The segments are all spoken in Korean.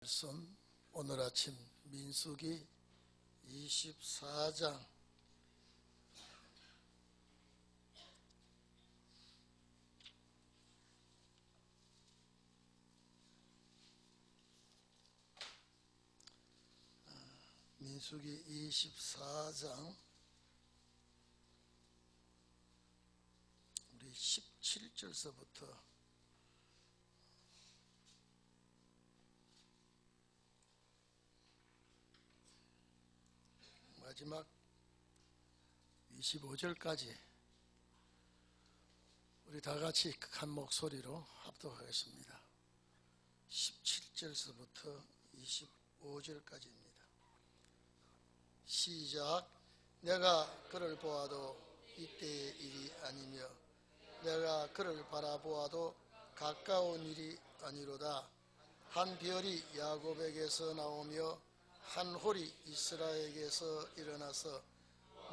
말씀, 오늘 아침 민수기 24장 민수기 24장 우리 17절서부터 마지막 25절까지 우리 다 같이 한 목소리로 합독하겠습니다. 17절서부터 25절까지입니다. 시작. 내가 그를 보아도 이때의 일이 아니며 내가 그를 바라보아도 가까운 일이 아니로다. 한 별이 야곱에게서 나오며 한 홀이 이스라엘에게서 일어나서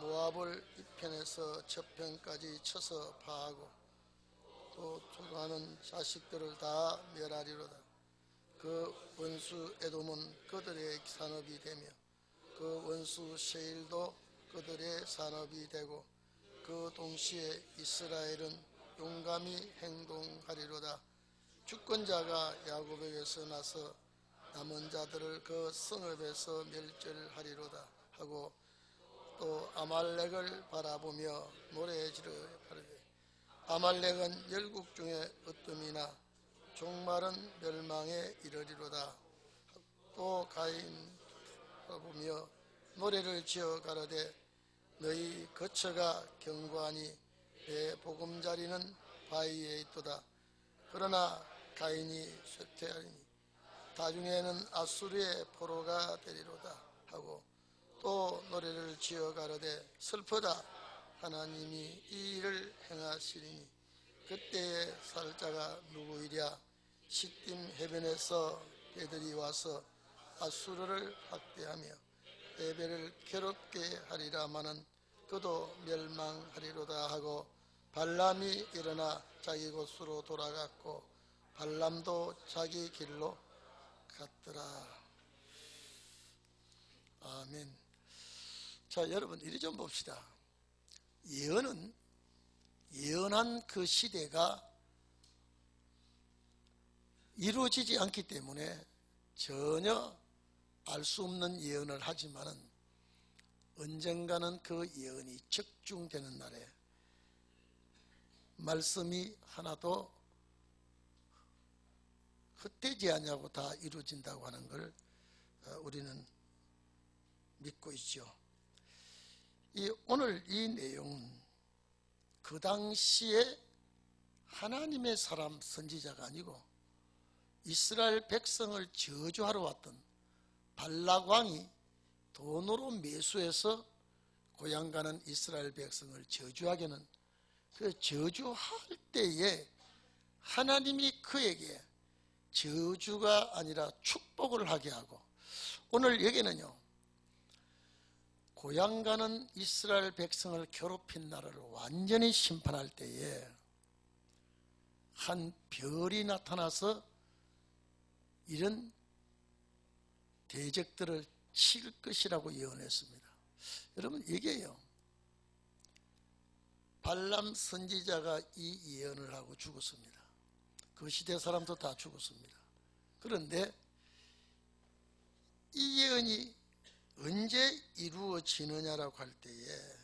모압을 이편에서 저편까지 쳐서 파하고 또 초가는 자식들을 다 멸하리로다. 그 원수 에돔은 그들의 산업이 되며 그 원수 세일도 그들의 산업이 되고 그 동시에 이스라엘은 용감히 행동하리로다. 주권자가 야곱에게서 나서 남은 자들을 그 성읍에서 멸절하리로다 하고 또 아말렉을 바라보며 노래 지르 하르되 아말렉은 열국 중에 으뜸이나 종말은 멸망에 이르리로다. 또 가인 바라보며 노래를 지어 가로되 너희 거처가 견고하니 내 보금자리는 바위에 있도다. 그러나 가인이 쇠퇴하리니 나중에는 아수르의 포로가 되리로다 하고 또 노래를 지어 가로되 슬프다. 하나님이 이 일을 행하시리니 그때에 살 자가 누구이랴. 시딤 해변에서 배들이 와서 아수르를 학대하며 에벨을 괴롭게 하리라마는 그도 멸망하리로다 하고 발람이 일어나 자기 곳으로 돌아갔고 발람도 자기 길로 갔더라. 아멘. 자, 여러분 이리 좀 봅시다. 예언한 그 시대가 이루어지지 않기 때문에 전혀 알 수 없는 예언을 하지만은 언젠가는 그 예언이 적중되는 날에 말씀이 하나도 헛되지 않냐고 다 이루어진다고 하는 걸 우리는 믿고 있죠. 오늘 이 내용은 그 당시에 하나님의 사람 선지자가 아니고 이스라엘 백성을 저주하러 왔던 발락 왕이 돈으로 매수해서 고향 가는 이스라엘 백성을 저주하게는 그 저주할 때에 하나님이 그에게 저주가 아니라 축복을 하게 하고 오늘 여기는요 고향 가는 이스라엘 백성을 괴롭힌 나라를 완전히 심판할 때에 한 별이 나타나서 이런 대적들을 칠 것이라고 예언했습니다. 여러분 이게요 발람 선지자가 이 예언을 하고 죽었습니다. 그 시대 사람도 다 죽었습니다. 그런데 이 예언이 언제 이루어지느냐라고 할 때에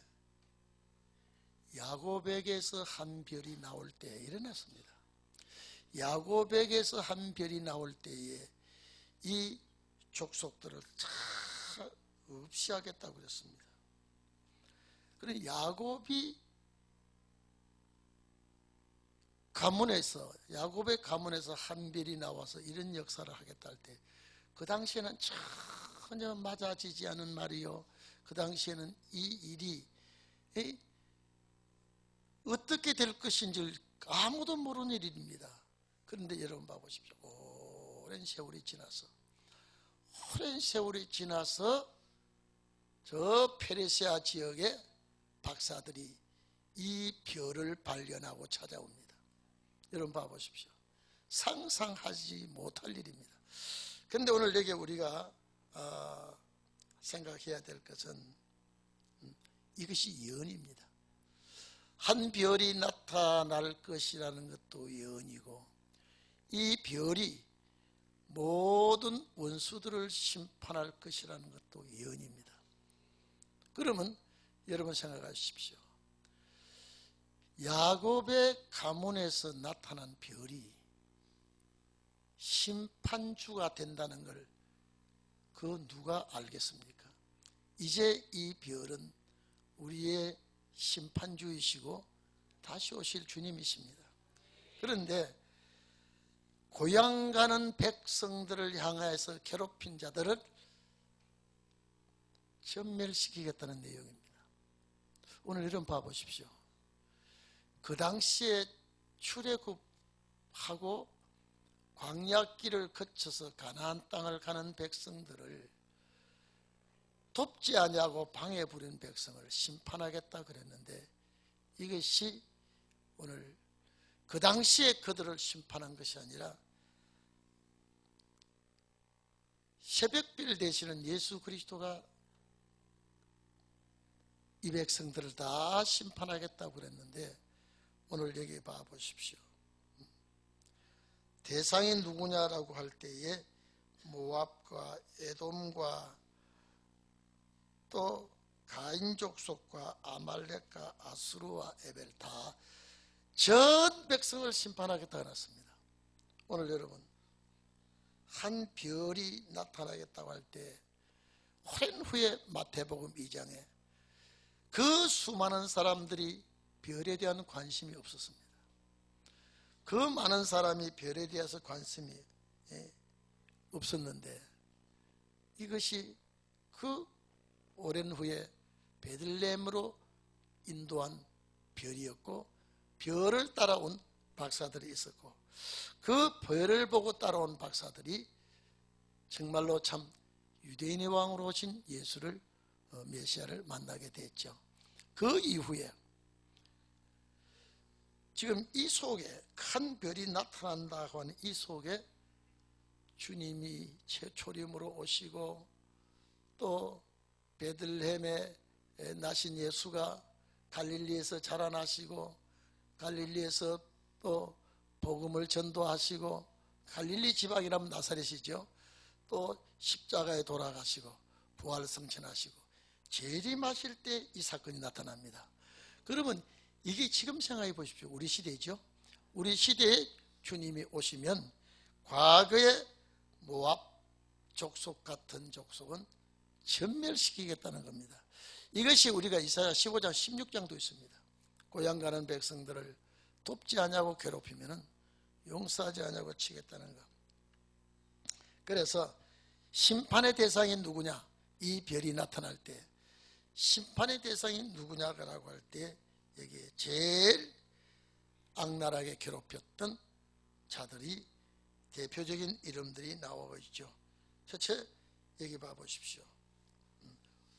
야곱에게서 한 별이 나올 때에 일어났습니다. 야곱에게서 한 별이 나올 때에 이 족속들을 다 없이 하겠다고 그랬습니다. 그런데 야곱의 가문에서 한 별이 나와서 이런 역사를 하겠다 할 때 그 당시에는 전혀 맞아지지 않은 말이요. 그 당시에는 이 일이 어떻게 될 것인지 아무도 모르는 일입니다. 그런데 여러분 봐보십시오. 오랜 세월이 지나서 저 페르시아 지역의 박사들이 이 별을 발견하고 찾아옵니다. 여러분 봐보십시오. 상상하지 못할 일입니다. 그런데 오늘 여기 우리가 생각해야 될 것은 이것이 예언입니다. 한 별이 나타날 것이라는 것도 예언이고, 이 별이 모든 원수들을 심판할 것이라는 것도 예언입니다. 그러면 여러분 생각하십시오. 야곱의 가문에서 나타난 별이 심판주가 된다는 걸 그 누가 알겠습니까? 이제 이 별은 우리의 심판주이시고 다시 오실 주님이십니다. 그런데 고향 가는 백성들을 향하여서 괴롭힌 자들을 전멸시키겠다는 내용입니다. 오늘 이런 봐보십시오. 그 당시에 출애굽하고 광야길을 거쳐서 가나안 땅을 가는 백성들을 돕지 아니하고 방해 부린 백성을 심판하겠다 그랬는데, 이것이 오늘 그 당시에 그들을 심판한 것이 아니라 새벽빌 되시는 예수 그리스도가 이 백성들을 다 심판하겠다고 그랬는데, 오늘 여기 봐보십시오. 대상이 누구냐라고 할 때에 모압과 에돔과 또 가인 족속과 아말렉과 아수르와 에벨 다 전 백성을 심판하겠다 해놨습니다. 오늘 여러분, 한 별이 나타나겠다고 할 때 오랜 후에 마태복음 2장에 그 수많은 사람들이 별에 대한 관심이 없었습니다. 그 많은 사람이 별에 대해서 관심이 없었는데, 이것이 그 오랜 후에 베들레헴으로 인도한 별이었고, 별을 따라온 박사들이 있었고, 그 별을 보고 따라온 박사들이 정말로 참 유대인의 왕으로 오신 예수를 메시아를 만나게 됐죠. 그 이후에 지금 이 속에 큰 별이 나타난다고 하는 이 속에 주님이 최초림으로 오시고, 또 베들레헴에 나신 예수가 갈릴리에서 자라나시고, 갈릴리에서 또 복음을 전도하시고, 갈릴리 지방이라면 나사렛이죠. 또 십자가에 돌아가시고 부활 성천하시고 재림하실 때 이 사건이 나타납니다. 그러면 이게 지금 생각해 보십시오. 우리 시대죠. 우리 시대에 주님이 오시면 과거의 모압 족속 같은 족속은 전멸시키겠다는 겁니다. 이것이 우리가 이사야 15장 16장도 있습니다. 고향 가는 백성들을 돕지 않냐고 괴롭히면 용서하지 않냐고 치겠다는 것. 그래서 심판의 대상이 누구냐, 이 별이 나타날 때 심판의 대상이 누구냐라고 할 때 여기에 제일 악랄하게 괴롭혔던 자들이 대표적인 이름들이 나오고 있죠. 첫째, 여기 봐보십시오.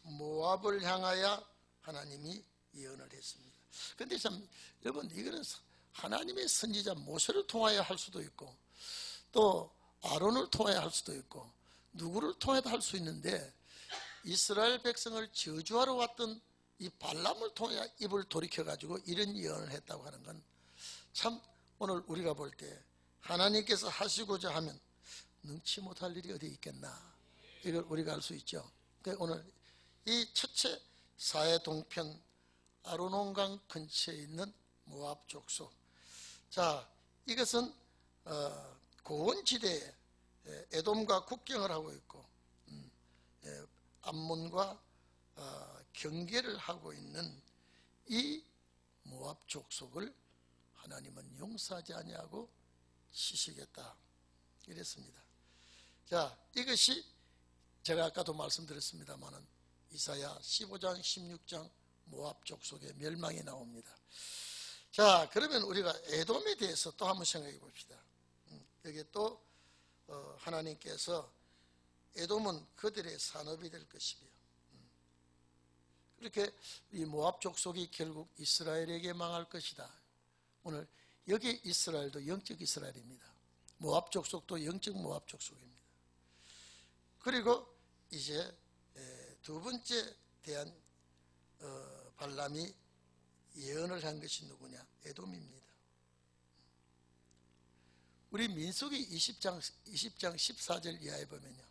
모압을 향하여 하나님이 예언을 했습니다. 그런데 참 여러분, 이거는 하나님의 선지자 모세를 통하여 할 수도 있고, 또 아론을 통하여 할 수도 있고, 누구를 통해도 할 수 있는데, 이스라엘 백성을 저주하러 왔던 이 발람을 통해 입을 돌이켜가지고 이런 예언을 했다고 하는 건 참 오늘 우리가 볼 때 하나님께서 하시고자 하면 능치 못할 일이 어디 있겠나, 이걸 우리가 알 수 있죠. 그러니까 오늘 이 첫째 사해 동편 아르논강 근처에 있는 모압 족속, 자, 이것은 고원지대에 에돔과 국경을 하고 있고 암몬과 경계를 하고 있는 이 모압 족속을 하나님은 용서하지 아니하고 치시겠다 이랬습니다. 자, 이것이 제가 아까도 말씀드렸습니다마는 이사야 15장 16장 모압 족속의 멸망이 나옵니다. 자, 그러면 우리가 에돔에 대해서 또 한번 생각해 봅시다. 여기 또 하나님께서 에돔은 그들의 산업이 될 것이며, 그렇게 이 모압 족속이 결국 이스라엘에게 망할 것이다. 오늘 여기 이스라엘도 영적 이스라엘입니다. 모압 족속도 영적 모압 족속입니다. 그리고 이제 두 번째 대한 발람이 예언을 한 것이 누구냐? 에돔입니다. 우리 민수기 20장 14절 이하에 보면요,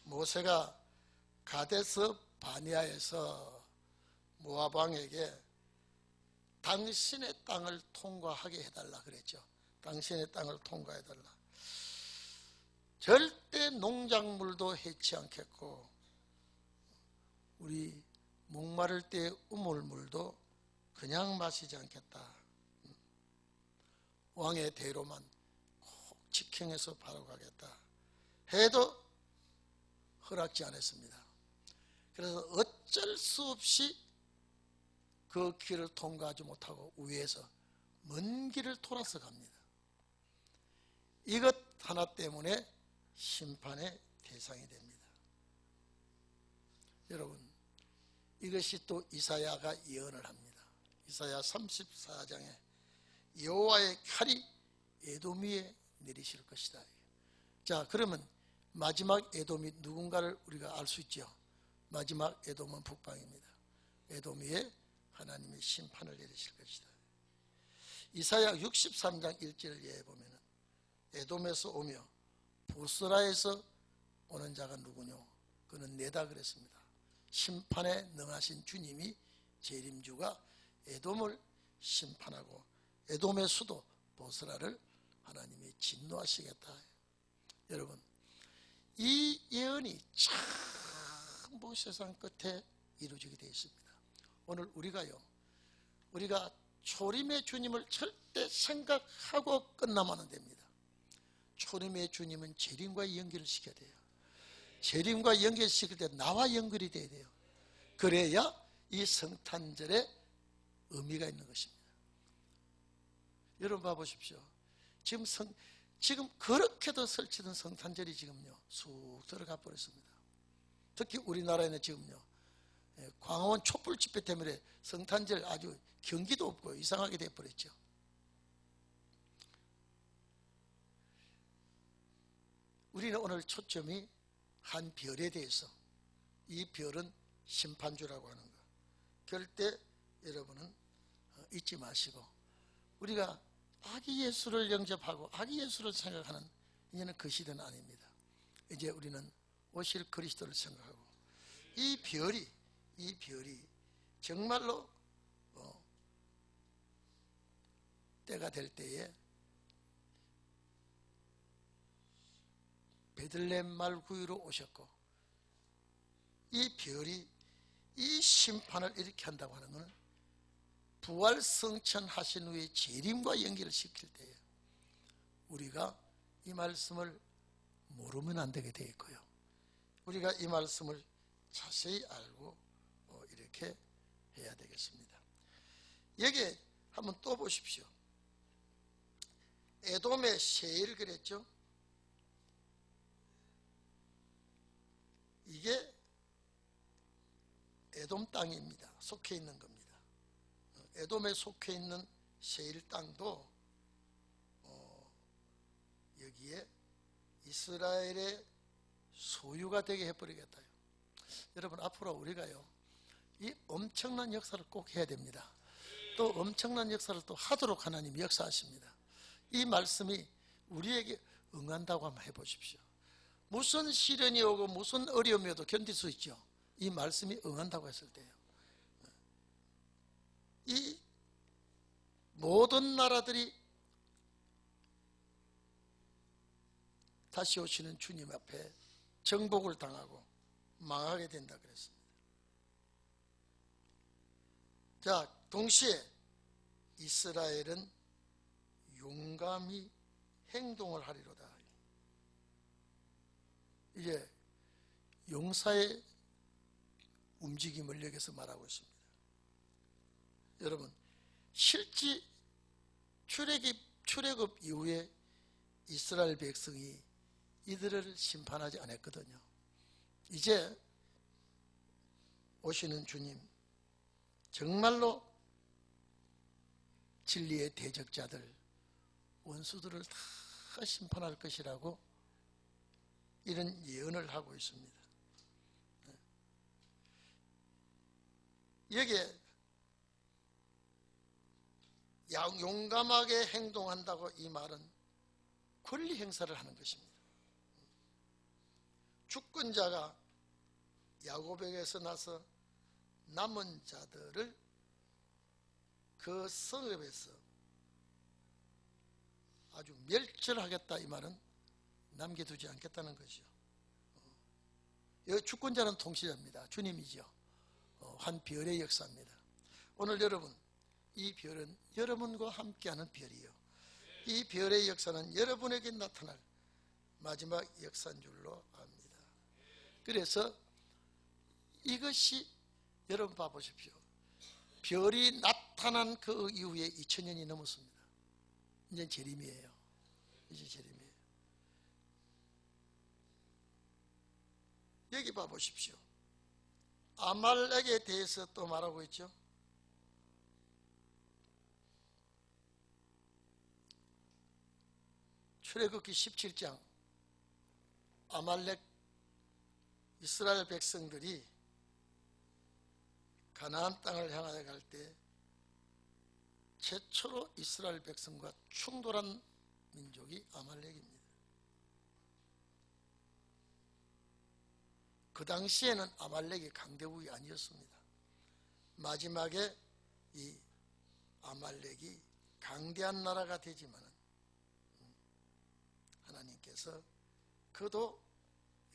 모세가 가데스 바니아에서 모압 왕에게 당신의 땅을 통과하게 해달라 그랬죠. 당신의 땅을 통과해달라. 절대 농작물도 해치 않겠고 우리 목마를 때 우물물도 그냥 마시지 않겠다. 왕의 대로만 꼭 직행해서 바로 가겠다 해도 허락지 않았습니다. 그래서 어쩔 수 없이 그 길을 통과하지 못하고 위에서 먼 길을 돌아서 갑니다. 이것 하나 때문에 심판의 대상이 됩니다. 여러분, 이것이 또 이사야가 예언을 합니다. 이사야 34장에 여호와의 칼이 에돔 위에 내리실 것이다. 자, 그러면 마지막 에돔이 누군가를 우리가 알 수 있죠. 마지막 에돔은 북방입니다. 에돔 위에 하나님이 심판을 내리실 것이다. 이사야 63장 1절 예에 보면 에돔에서 오며 보스라에서 오는 자가 누구뇨? 그는 내다 그랬습니다. 심판에 능하신 주님이 재림주가 에돔을 심판하고 에돔의 수도 보스라를 하나님이 진노하시겠다. 여러분, 이 예언이 전부 세상 끝에 이루어지게 되어 있습니다. 오늘 우리가 초림의 주님을 절대 생각하고 끝나면 안 됩니다. 초림의 주님은 재림과 연결을 시켜야 돼요. 재림과 연결시킬 때 나와 연결이 돼야 돼요. 그래야 이 성탄절에 의미가 있는 것입니다. 여러분 봐보십시오. 지금 그렇게도 설치던 성탄절이 지금요 쑥 들어가 버렸습니다. 특히 우리나라에는 지금요 광화문 촛불 집회 때문에 성탄절 아주 경기도 없고 이상하게 돼버렸죠. 우리는 오늘 초점이 한 별에 대해서, 이 별은 심판주라고 하는 것. 절대 여러분은 잊지 마시고, 우리가 아기 예수를 영접하고 아기 예수를 생각하는 이제는 그 시대는 아닙니다. 이제 우리는 오실 그리스도를 생각하고, 이 별이 정말로 때가 될 때에 베들레헴 마을 구유로 오셨고, 이 별이 이 심판을 이렇게 한다고 하는 것은 부활 성천하신 후에 재림과 연결을 시킬 때에 우리가 이 말씀을 모르면 안 되게 되어 있고요, 우리가 이 말씀을 자세히 알고 이렇게 해야 되겠습니다. 여기 한번 또 보십시오. 에돔의 세일 그랬죠. 이게 에돔 땅입니다. 속해 있는 겁니다. 에돔에 속해 있는 세일 땅도 여기에 이스라엘의 소유가 되게 해버리겠다요. 여러분, 앞으로 우리가요 이 엄청난 역사를 꼭 해야 됩니다. 또 엄청난 역사를 또 하도록 하나님이 역사하십니다. 이 말씀이 우리에게 응한다고 한번 해보십시오. 무슨 시련이 오고 무슨 어려움이 오도 견딜 수 있죠. 이 말씀이 응한다고 했을 때요, 이 모든 나라들이 다시 오시는 주님 앞에 정복을 당하고 망하게 된다 그랬습니다. 자, 동시에 이스라엘은 용감히 행동을 하리로다. 이제 용사의 움직임을 여기서 말하고 있습니다. 여러분, 실제 출애굽 이후에 이스라엘 백성이 이들을 심판하지 않았거든요. 이제 오시는 주님 정말로 진리의 대적자들, 원수들을 다 심판할 것이라고 이런 예언을 하고 있습니다. 여기에 용감하게 행동한다고 이 말은 권리 행사를 하는 것입니다. 주권자가 야곱에게서 나서 남은 자들을 그 성읍에서 아주 멸절하겠다, 이 말은 남겨두지 않겠다는 것이죠. 여기 주권자는 통치자입니다. 주님이죠. 한 별의 역사입니다. 오늘 여러분, 이 별은 여러분과 함께하는 별이에요. 이 별의 역사는 여러분에게 나타날 마지막 역사인 줄로 압니다. 그래서 이것이, 여러분 봐보십시오. 별이 나타난 그 이후에 2000년이 넘었습니다. 이제 재림이에요. 이제 재림이에요. 여기 봐보십시오. 아말렉에 대해서 또 말하고 있죠. 출애굽기 17장, 아말렉 이스라엘 백성들이 가나안 땅을 향하여 갈 때 최초로 이스라엘 백성과 충돌한 민족이 아말렉입니다. 그 당시에는 아말렉이 강대국이 아니었습니다. 마지막에 이 아말렉이 강대한 나라가 되지만 하나님께서 그도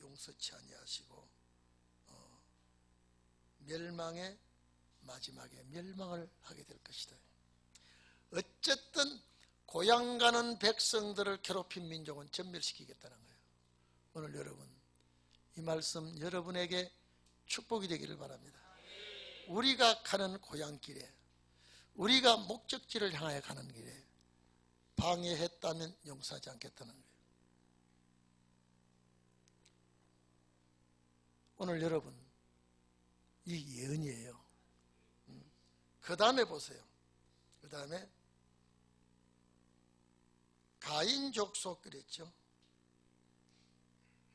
용서치 아니하시고 멸망의 마지막에 멸망을 하게 될 것이다. 어쨌든 고향 가는 백성들을 괴롭힌 민족은 전멸시키겠다는 거예요. 오늘 여러분, 이 말씀 여러분에게 축복이 되기를 바랍니다. 우리가 가는 고향길에, 우리가 목적지를 향하여 가는 길에 방해했다면 용서하지 않겠다는 거예요. 오늘 여러분, 이 예언이에요. 그 다음에 보세요. 그 다음에 가인 족속 그랬죠.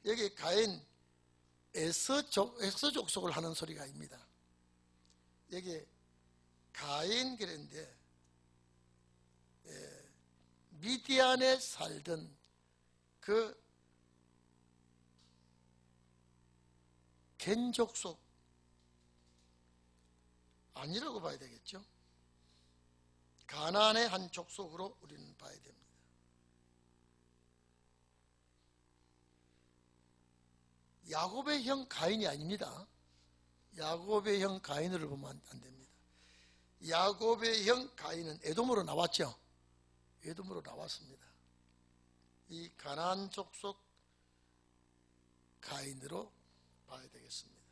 여기 가인 에서 족속을 하는 소리가 아닙니다. 여기 가인 그랬는데 미디안에 살던 그 겐 족속 아니라고 봐야 되겠죠. 가나안의 한 족속으로 우리는 봐야 됩니다. 야곱의 형 가인이 아닙니다. 야곱의 형 가인으로 보면 안 됩니다. 야곱의 형 가인은 에돔으로 나왔죠. 에돔으로 나왔습니다. 이 가나안 족속 가인으로 봐야 되겠습니다.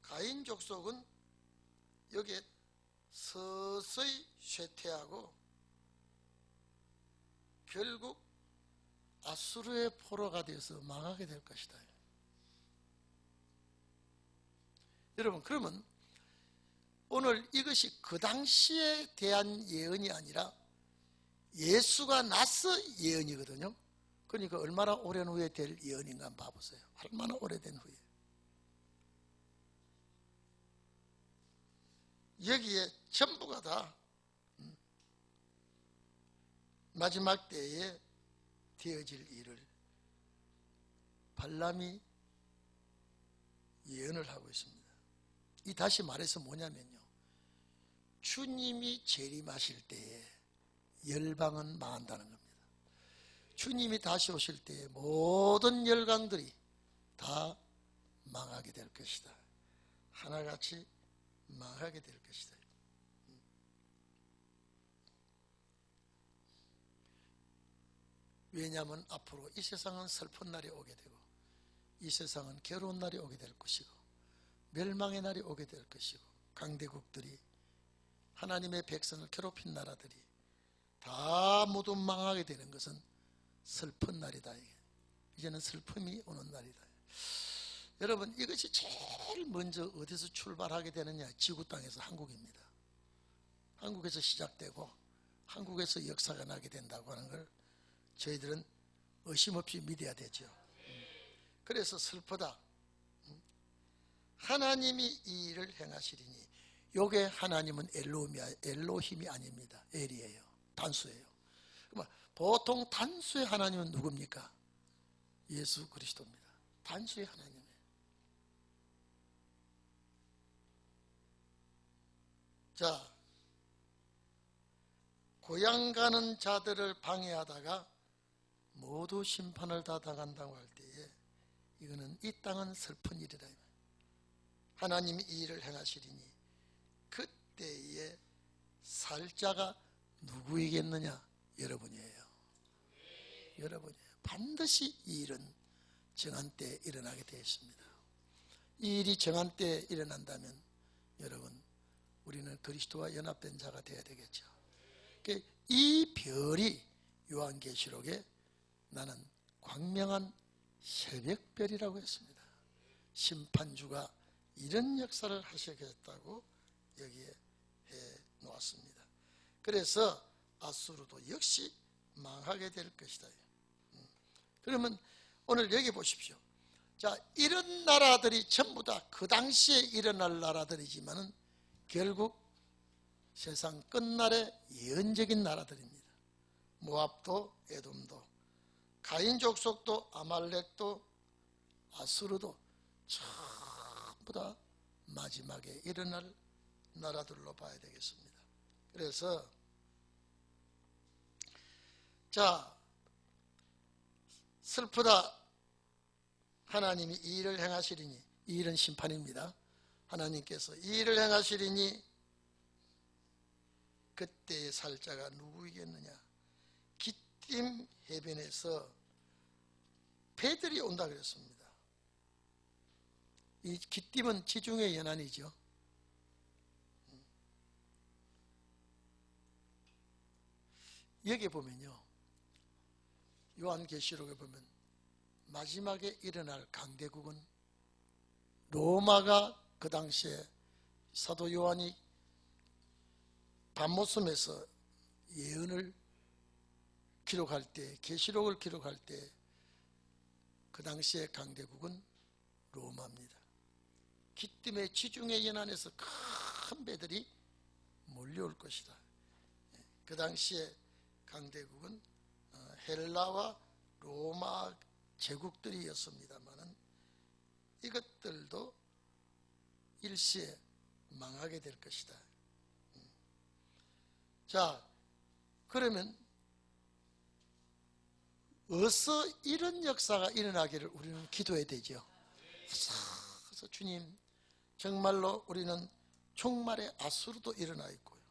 가인 족속은 여기에 서서히 쇠퇴하고 결국 아수르의 포로가 되어서 망하게 될 것이다. 여러분, 그러면 오늘 이것이 그 당시에 대한 예언이 아니라 예수가 나서 예언이거든요. 그러니까 얼마나 오랜 후에 될 예언인가 한번 봐보세요. 얼마나 오래된 후에. 여기에 전부가 다 마지막 때에 되어질 일을 발람이 예언을 하고 있습니다. 이 다시 말해서 뭐냐면요, 주님이 재림하실 때에 열방은 망한다는 겁니다. 주님이 다시 오실 때에 모든 열강들이 다 망하게 될 것이다. 하나같이 망하게 될 것이다. 왜냐하면 앞으로 이 세상은 슬픈 날이 오게 되고 이 세상은 괴로운 날이 오게 될 것이고 멸망의 날이 오게 될 것이고 강대국들이 하나님의 백성을 괴롭힌 나라들이 다 모두 망하게 되는 것은 슬픈 날이다. 이제는 슬픔이 오는 날이다. 여러분, 이것이 제일 먼저 어디서 출발하게 되느냐? 지구 땅에서 한국입니다. 한국에서 시작되고 한국에서 역사가 나게 된다고 하는 걸 저희들은 의심 없이 믿어야 되죠. 그래서 슬프다. 하나님이 이 일을 행하시리니, 요게 하나님은 엘로힘이 아닙니다. 엘이에요. 단수예요. 보통 단수의 하나님은 누굽니까? 예수 그리스도입니다. 단수의 하나님이에요. 자, 고향 가는 자들을 방해하다가 모두 심판을 다 당한다고 할 때에 이거는 이 땅은 슬픈 일이다. 하나님이 이 일을 행하시리니 그때에 살 자가 누구이겠느냐? 여러분이에요. 여러분이에요. 반드시 이 일은 정한 때에 일어나게 되어 있습니다. 이 일이 정한 때에 일어난다면 여러분, 우리는 그리스도와 연합된 자가 되어야 되겠죠. 이 별이 요한계시록에 나는 광명한 새벽별이라고 했습니다. 심판주가 이런 역사를 하시겠다고 여기에 해 놓았습니다. 그래서 아수르도 역시 망하게 될 것이다. 그러면 오늘 여기 보십시오. 자, 이런 나라들이 전부 다 그 당시에 일어날 나라들이지만은 결국 세상 끝날의 예언적인 나라들입니다. 모압도, 에돔도, 가인 족속도, 아말렉도, 아수르도 전부 다 마지막에 일어날 나라들로 봐야 되겠습니다. 그래서 자, 슬프다. 하나님이 이 일을 행하시리니, 이 일은 심판입니다. 하나님께서 이 일을 행하시리니 그때의 살자가 누구이겠느냐? 기띔 해변에서 배들이 온다 그랬습니다. 이 기띔은 지중해 연안이죠. 여기 보면요, 요한계시록에 보면 마지막에 일어날 강대국은 로마가 그 당시에 사도 요한이 밤모섬에서 예언을 기록할 때, 계시록을 기록할 때 그 당시에 강대국은 로마입니다. 기띔의 지중해 연안에서 큰 배들이 몰려올 것이다. 그 당시에 강대국은 헬라와 로마 제국들이었습니다마는 이것들도 일시에 망하게 될 것이다. 자, 그러면 어서 이런 역사가 일어나기를 우리는 기도해야 되죠. 그래서 주님, 정말로 우리는 종말의 아수르도 일어나 있고요,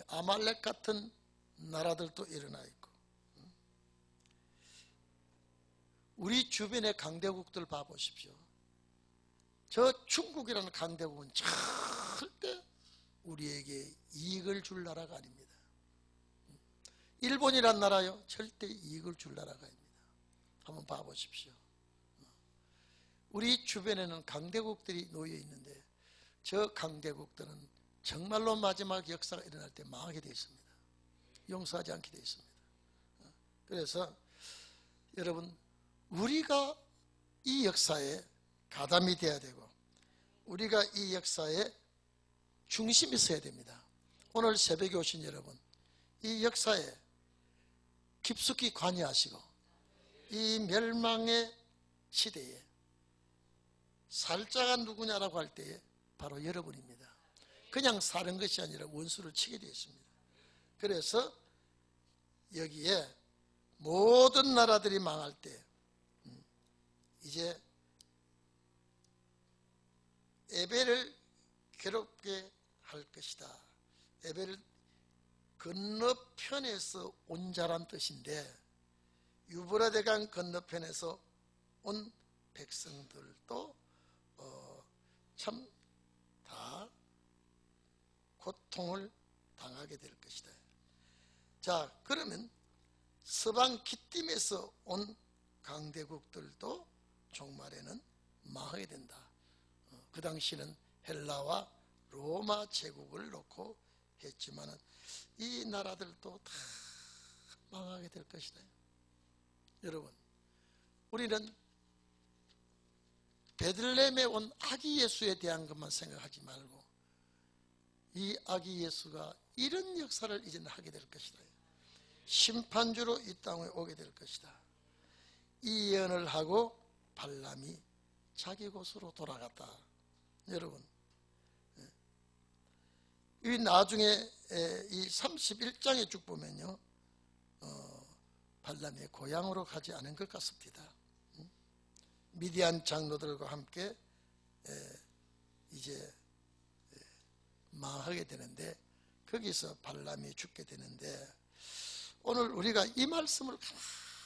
아말렉 같은 나라들도 일어나 있고, 우리 주변의 강대국들 봐보십시오. 저 중국이라는 강대국은 절대 우리에게 이익을 줄 나라가 아닙니다. 일본이란 나라요, 절대 이익을 줄 나라가 아닙니다. 한번 봐보십시오. 우리 주변에는 강대국들이 놓여 있는데 저 강대국들은 정말로 마지막 역사가 일어날 때 망하게 되어 있습니다. 용서하지 않게 되어 있습니다. 그래서 여러분, 우리가 이 역사에 가담이 되어야 되고 우리가 이 역사에 중심이 서야 됩니다. 오늘 새벽에 오신 여러분, 이 역사에 깊숙이 관여하시고 이 멸망의 시대에 살자가 누구냐라고 할 때에 바로 여러분입니다. 그냥 사는 것이 아니라 원수를 치게 되어 있습니다. 그래서 여기에 모든 나라들이 망할 때 이제 에벨을 괴롭게 할 것이다. 에벨을 건너편에서 온 자란 뜻인데 유브라데강 건너편에서 온 백성들도 참 다 고통을 당하게 될 것이다. 자, 그러면 서방 기띔에서 온 강대국들도 종말에는 망하게 된다. 그 당시는 헬라와 로마 제국을 놓고 했지만은 이 나라들도 다 망하게 될 것이다. 여러분, 우리는 베들레헴에 온 아기 예수에 대한 것만 생각하지 말고 이 아기 예수가 이런 역사를 이제는 하게 될 것이다. 심판주로 이 땅에 오게 될 것이다. 이 예언을 하고 발람이 자기 곳으로 돌아갔다. 여러분, 이 나중에 이 31장에 쭉 보면요, 발람의 고향으로 가지 않은 것 같습니다. 미디안 장로들과 함께 이제 망하게 되는데 거기서 발람이 죽게 되는데, 오늘 우리가 이 말씀을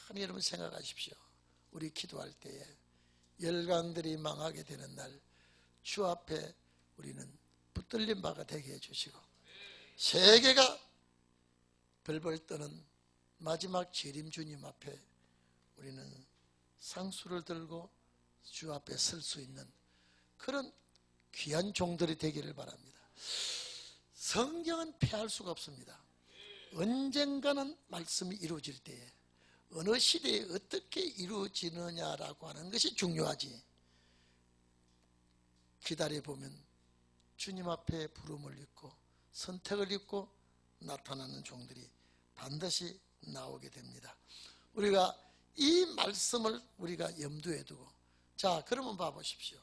가만히 여러분 생각하십시오. 우리 기도할 때에 열강들이 망하게 되는 날 주 앞에 우리는 붙들린 바가 되게 해주시고, 세계가 벌벌 떠는 마지막 재림 주님 앞에 우리는 상수를 들고 주 앞에 설 수 있는 그런 귀한 종들이 되기를 바랍니다. 성경은 패할 수가 없습니다. 언젠가는 말씀이 이루어질 때에 어느 시대에 어떻게 이루어지느냐라고 하는 것이 중요하지, 기다려보면 주님 앞에 부름을 입고 선택을 입고 나타나는 종들이 반드시 나오게 됩니다. 우리가 이 말씀을 우리가 염두에 두고, 자, 그러면 봐보십시오.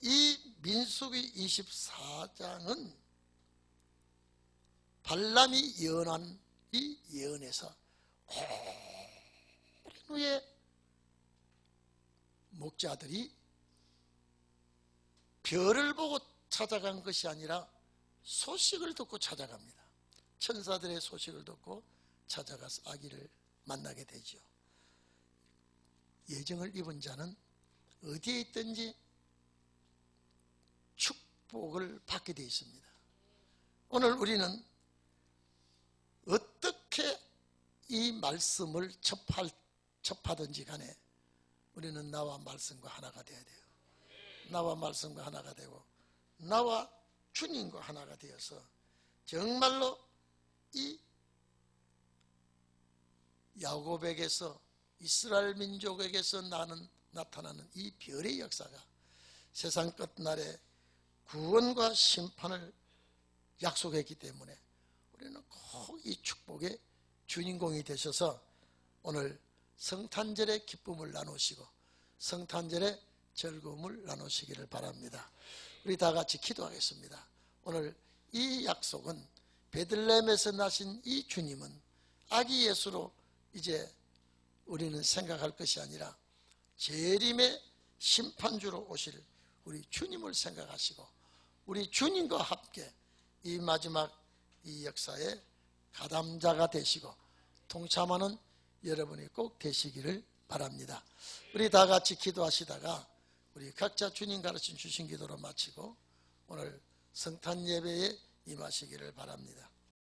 이 민수기 24장은 발람이 예언한 이 예언에서 오랜 후에 목자들이 별을 보고 찾아간 것이 아니라 소식을 듣고 찾아갑니다. 천사들의 소식을 듣고 찾아가서 아기를 만나게 되죠. 예정을 입은 자는 어디에 있든지 축복을 받게 되어 있습니다. 오늘 우리는 어떻게 이 말씀을 접하든지 간에 우리는 나와 말씀과 하나가 되어야 돼요. 나와 말씀과 하나가 되고 나와 주님과 하나가 되어서 정말로 이 야곱에게서 이스라엘 민족에게서 나타나는 이 별의 역사가 세상 끝날에 구원과 심판을 약속했기 때문에 우리는 꼭 이 축복의 주인공이 되셔서 오늘 성탄절의 기쁨을 나누시고 성탄절의 즐거움을 나누시기를 바랍니다. 우리 다 같이 기도하겠습니다. 오늘 이 약속은 베들레헴에서 나신 이 주님은 아기 예수로 이제 우리는 생각할 것이 아니라 재림의 심판주로 오실 우리 주님을 생각하시고 우리 주님과 함께 이 마지막 이 역사의 가담자가 되시고 동참하는 여러분이 꼭 되시기를 바랍니다. 우리 다 같이 기도하시다가 우리 각자 주님 가르쳐 주신 기도로 마치고 오늘 성탄 예배에 임하시기를 바랍니다.